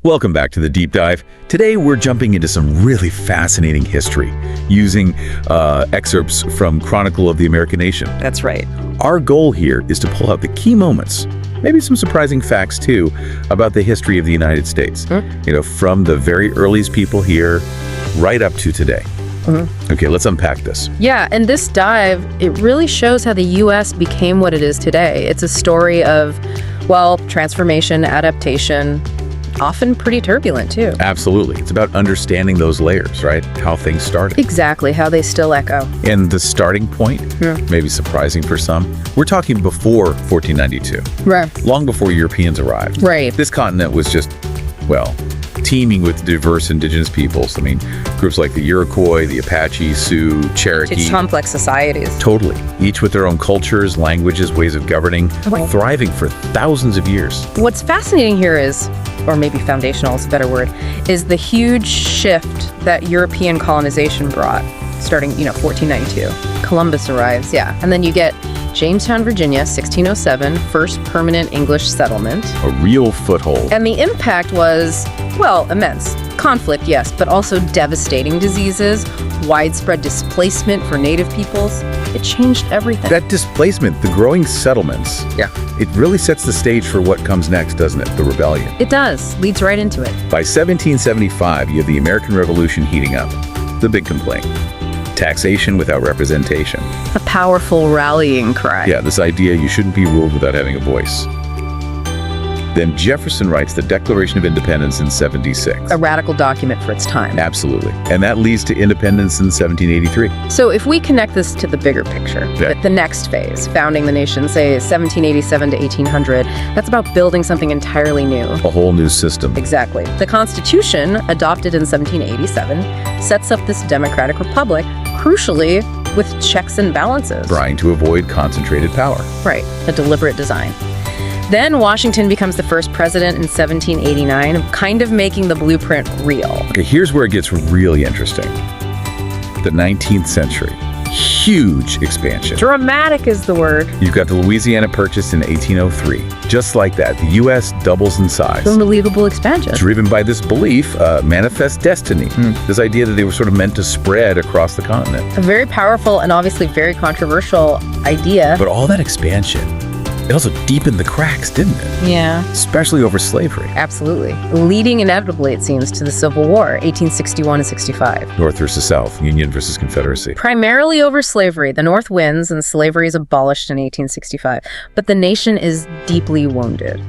Welcome back to the Deep Dive. Today we're jumping into some really fascinating history using excerpts from Chronicle of the American Nation. That's right. Our goal here is to pull out the key moments, maybe some surprising facts too, about the history of the United States. From the very earliest people here right up to today. Okay, let's unpack this. Yeah, and this dive, it really shows how the U.S. became what it is today. It's a story of, transformation, adaptation, often pretty turbulent too. Absolutely. It's about understanding those layers, right? How things started. Exactly, how they still echo. And the starting point, maybe surprising for some, we're talking before 1492. Right. Long before Europeans arrived. Right. This continent was just, teeming with diverse indigenous peoples. I mean, groups like the Iroquois, the Apache, Sioux, Cherokee. It's complex societies. Totally. Each with their own cultures, languages, ways of governing, thriving for thousands of years. What's fascinating here is, or maybe foundational is a better word, is the huge shift that European colonization brought, starting, 1492. Columbus arrives, and then you get Jamestown, Virginia, 1607, first permanent English settlement. A real foothold. And the impact was, immense. Conflict, yes, but also devastating diseases, widespread displacement for native peoples. It changed everything. That displacement, the growing settlements, it really sets the stage for what comes next, doesn't it? The rebellion. It does. Leads right into it. By 1775, you have the American Revolution heating up. The big complaint. Taxation without representation. A powerful rallying cry. Yeah, this idea you shouldn't be ruled without having a voice. Then Jefferson writes the Declaration of Independence in 76. A radical document for its time. Absolutely. And that leads to independence in 1783. So if we connect this to the bigger picture, the next phase, founding the nation, say 1787 to 1800, that's about building something entirely new. A whole new system. Exactly. The Constitution, adopted in 1787, sets up this democratic republic, crucially, with checks and balances. Trying to avoid concentrated power. Right. A deliberate design. Then Washington becomes the first president in 1789, kind of making the blueprint real. Okay, here's where it gets really interesting. The 19th century. Huge expansion. Dramatic is the word. You've got the Louisiana Purchase in 1803. Just like that, the U.S. doubles in size. Unbelievable expansion. Driven by this belief, manifest destiny. This idea that they were sort of meant to spread across the continent. A very powerful and obviously very controversial idea. But all that expansion, it also deepened the cracks, didn't it? Yeah. Especially over slavery. Absolutely. Leading inevitably, it seems, to the Civil War, 1861 and 65. North versus South, Union versus Confederacy. Primarily over slavery. The North wins and slavery is abolished in 1865. But the nation is deeply wounded.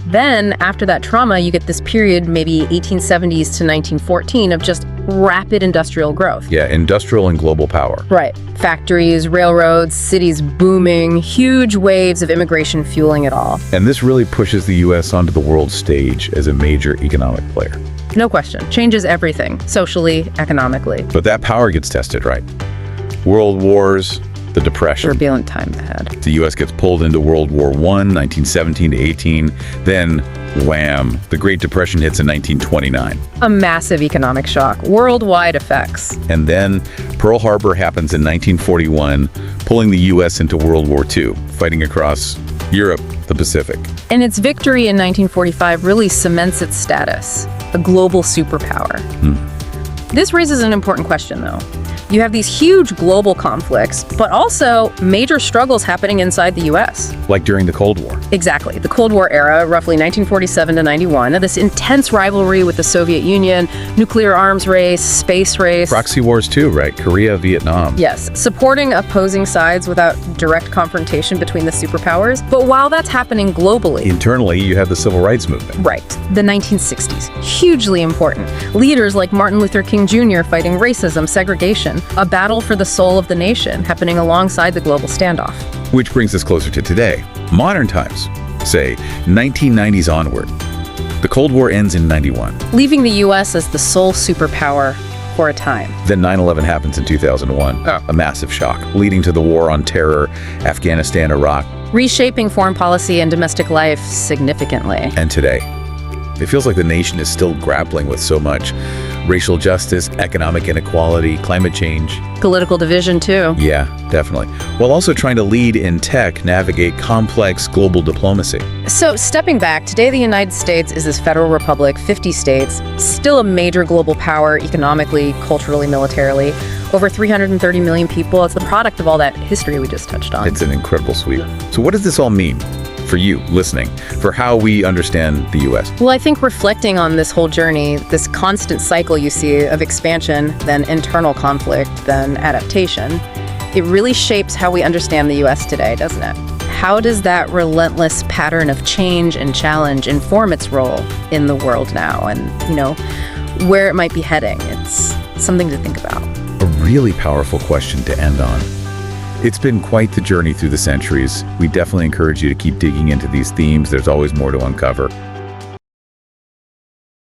Then, after that trauma, you get this period, maybe 1870s to 1914, of just rapid industrial growth. Yeah, industrial and global power. Right. Factories, railroads, cities booming, huge waves of immigration fueling it all. And this really pushes the U.S. onto the world stage as a major economic player. No question. Changes everything, socially, economically. But that power gets tested, right? World Wars, the Depression. Turbulent time ahead. The U.S. gets pulled into World War I, 1917 to 18. Then, wham, the Great Depression hits in 1929. A massive economic shock, worldwide effects. And then Pearl Harbor happens in 1941, pulling the U.S. into World War II, fighting across Europe, the Pacific. And its victory in 1945 really cements its status, a global superpower. This raises an important question, though. You have these huge global conflicts, but also major struggles happening inside the U.S. Like during the Cold War. Exactly. The Cold War era, roughly 1947 to 91, this intense rivalry with the Soviet Union, nuclear arms race, space race. Proxy wars too, right? Korea, Vietnam. Yes, supporting opposing sides without direct confrontation between the superpowers. But while that's happening globally, internally, you have the Civil Rights Movement. Right. The 1960s. Hugely important. Leaders like Martin Luther King Jr. fighting racism, segregation, a battle for the soul of the nation happening alongside the global standoff. Which brings us closer to today. Modern times, say 1990s onward. The Cold War ends in 91. Leaving the U.S. as the sole superpower for a time. Then 9/11 happens in 2001. A massive shock, leading to the war on terror, Afghanistan, Iraq. Reshaping foreign policy and domestic life significantly. And today, It feels like the nation is still grappling with so much. Racial justice, economic inequality, climate change. Political division, too. Yeah, definitely. While also trying to lead in tech, navigate complex global diplomacy. So, stepping back, today the United States is this federal republic, 50 states, still a major global power economically, culturally, militarily. Over 330 million people. It's the product of all that history we just touched on. It's an incredible sweep. So what does this all mean for you listening, for how we understand the U.S.? Well, I think reflecting on this whole journey, this constant cycle you see of expansion, then internal conflict, then adaptation, it really shapes how we understand the U.S. today, doesn't it? How does that relentless pattern of change and challenge inform its role in the world now and, where it might be heading? It's something to think about. A really powerful question to end on. It's been quite the journey through the centuries. We definitely encourage you to keep digging into these themes. There's always more to uncover.